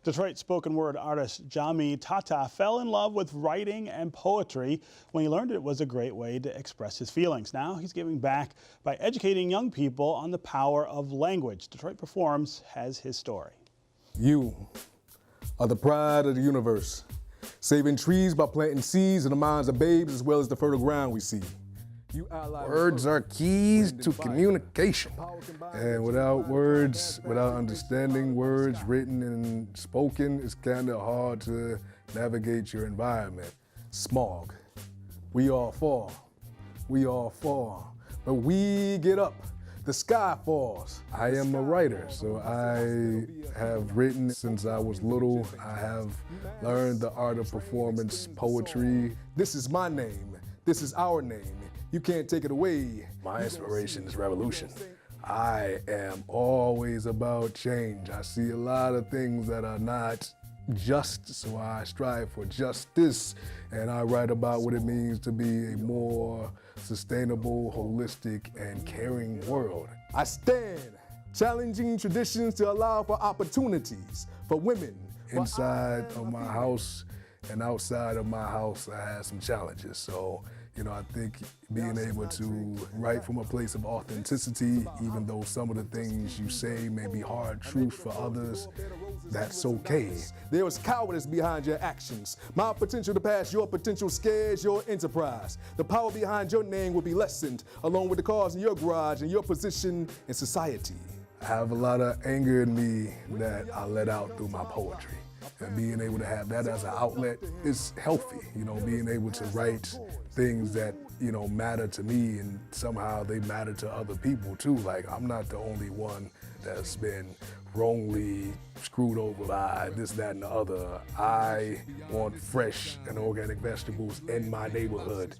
Detroit spoken word artist Jamii Tata fell in love with writing and poetry when he learned it was a great way to express his feelings. Now he's giving back by educating young people on the power of language. Detroit Performs has his story. You are the pride of the universe, saving trees by planting seeds in the minds of babes as well as the fertile ground we see. Words are keys to communication. And without words, without understanding words written and spoken, it's kind of hard to navigate your environment. Smog. We all fall. We all fall. But we get up. The sky falls. I am a writer, so I have written since I was little. I have learned the art of performance, poetry. This is my name. This is our name. You can't take it away. My inspiration is revolution. I am always about change. I see a lot of things that are not just, so I strive for justice, and I write about what it means to be a more sustainable, holistic, and caring world. I stand challenging traditions to allow for opportunities for women. Inside of my house and outside of my house, I had some challenges. So, I think being able to write from a place of authenticity, even though some of the things you say may be hard truths for others, that's okay. There is cowardice behind your actions. My potential to pass your potential scares your enterprise. The power behind your name will be lessened, along with the cars in your garage and your position in society. I have a lot of anger in me that I let out through my poetry. And being able to have that as an outlet is healthy, being able to write things that, matter to me and somehow they matter to other people too. Like, I'm not the only one that's been wrongly screwed over by this, that, and the other. I want fresh and organic vegetables in my neighborhood.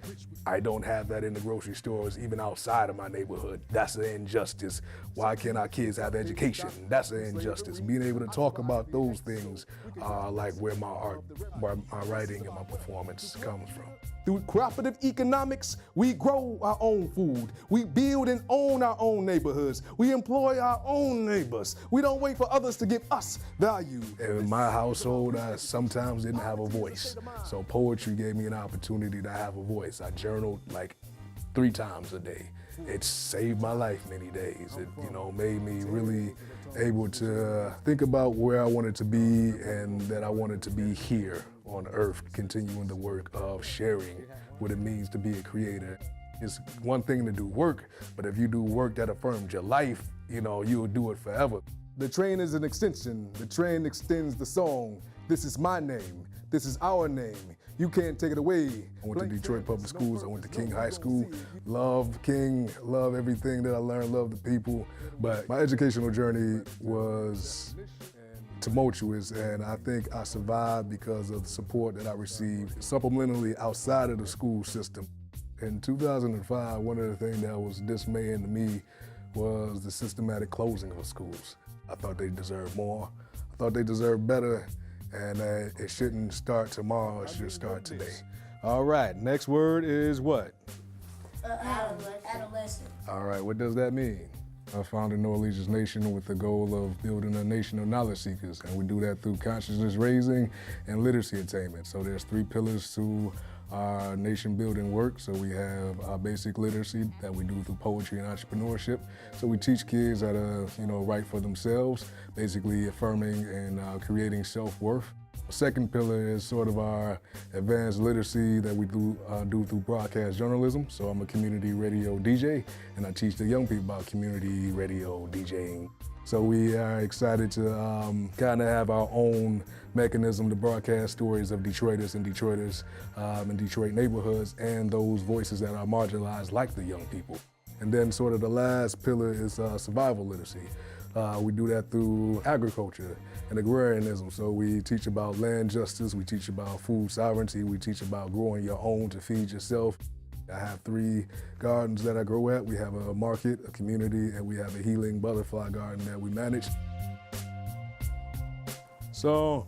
I don't have that in the grocery stores, even outside of my neighborhood. That's an injustice. Why can't our kids have education? That's an injustice. Being able to talk about those things are like where my art, where my writing and my performance comes from. Through cooperative economics, we grow our own food. We build and own our own neighborhoods. We employ our own neighbors. We don't wait for others to give us value. In my household, I sometimes didn't have a voice. So poetry gave me an opportunity to have a voice. I journaled like 3 times a day. It saved my life many days. It, made me really able to think about where I wanted to be and that I wanted to be here on earth, continuing the work of sharing what it means to be a creator. It's one thing to do work, but if you do work that affirms your life, you'll do it forever. The train is an extension. The train extends the song. This is my name. This is our name. You can't take it away. I went to Detroit Public Schools. I went to King High School. Love King, love everything that I learned, love the people. But my educational journey was tumultuous, and I think I survived because of the support that I received supplementally outside of the school system. In 2005, one of the things that was dismaying to me was the systematic closing of schools. I thought they deserved more. I thought they deserved better, and it shouldn't start tomorrow, it should start today. All right, next word is what? Adolescent. All right, what does that mean? I founded No Allegiance Nation with the goal of building a nation of knowledge seekers, and we do that through consciousness raising and literacy attainment. So there's 3 pillars to our nation building work. So we have our basic literacy that we do through poetry and entrepreneurship. So we teach kids how to, write for themselves, basically affirming and creating self-worth. The second pillar is sort of our advanced literacy that we do through broadcast journalism. So I'm a community radio DJ, and I teach the young people about community radio DJing. So we are excited to kind of have our own mechanism to broadcast stories of Detroiters and Detroiters in Detroit neighborhoods and those voices that are marginalized like the young people. And then sort of the last pillar is survival literacy. We do that through agriculture and agrarianism. So we teach about land justice, we teach about food sovereignty, we teach about growing your own to feed yourself. I have 3 gardens that I grow at. We have a market, a community, and we have a healing butterfly garden that we manage. So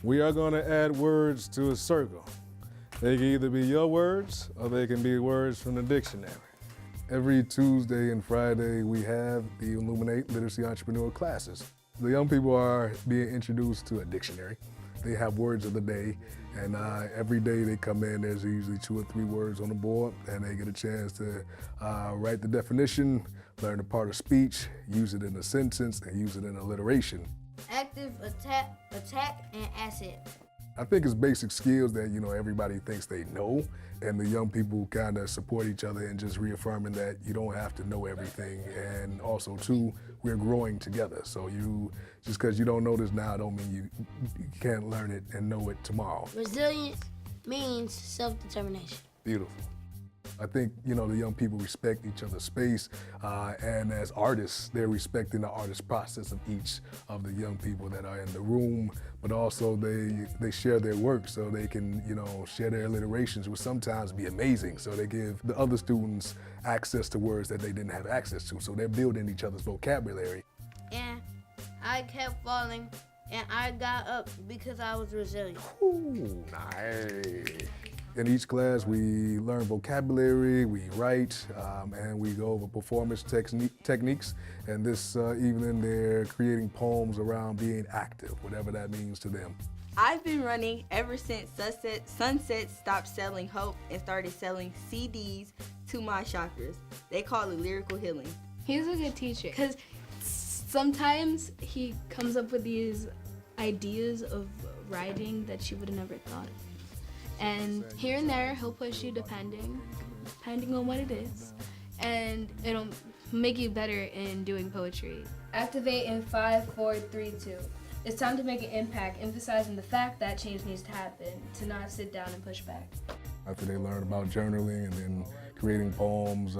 we are going to add words to a circle. They can either be your words or they can be words from the dictionary. Every Tuesday and Friday, we have the Illuminate Literacy Entrepreneur classes. The young people are being introduced to a dictionary. They have words of the day, and every day they come in, there's usually 2 or 3 words on the board, and they get a chance to write the definition, learn a part of speech, use it in a sentence, and use it in alliteration. Active, attack, and asset. I think it's basic skills that, everybody thinks they know, and the young people kind of support each other and just reaffirming that you don't have to know everything. And also, too, we're growing together. So just because you don't know this now don't mean you can't learn it and know it tomorrow. Resilience means self-determination. Beautiful. I think, the young people respect each other's space, and as artists, they're respecting the artist process of each of the young people that are in the room, but also they share their work so they can, share their alliterations, which sometimes be amazing. So they give the other students access to words that they didn't have access to. So they're building each other's vocabulary. And I kept falling, and I got up because I was resilient. Ooh, nice. In each class, we learn vocabulary, we write, and we go over performance techniques. And this evening, they're creating poems around being active, whatever that means to them. I've been running ever since Sunset stopped selling Hope and started selling CDs to my shoppers. They call it lyrical healing. He's a good teacher because sometimes he comes up with these ideas of writing that you would have never thought of. And here and there, he'll push you depending on what it is. And it'll make you better in doing poetry. Activate in 5, 4, 3, 2. It's time to make an impact, emphasizing the fact that change needs to happen, to not sit down and push back. After they learn about journaling and then creating poems,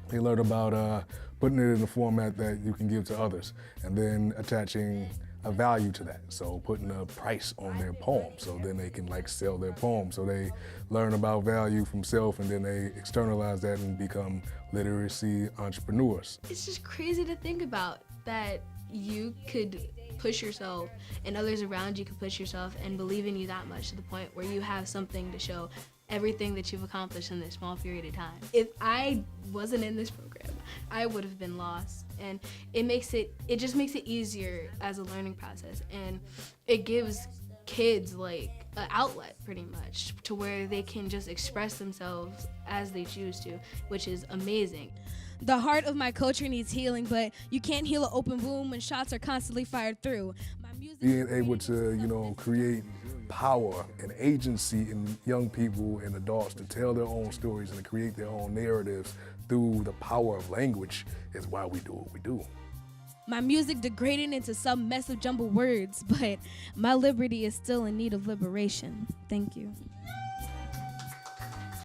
they learn about putting it in a format that you can give to others, and then attaching a value to that. So putting a price on their poem, so then they can sell their poem. So they learn about value from self, and then they externalize that and become literacy entrepreneurs. It's just crazy to think about that you could push yourself and others around you could push yourself and believe in you that much to the point where you have something to show everything that you've accomplished in this small period of time. If I wasn't in this program, I would have been lost. And it just makes it easier as a learning process. And it gives kids an outlet pretty much to where they can just express themselves as they choose to, which is amazing. The heart of my culture needs healing, but you can't heal an open wound when shots are constantly fired through. Being able to, create power and agency in young people and adults to tell their own stories and to create their own narratives through the power of language is why we do what we do. My music degraded into some mess of jumbled words, but my liberty is still in need of liberation. Thank you.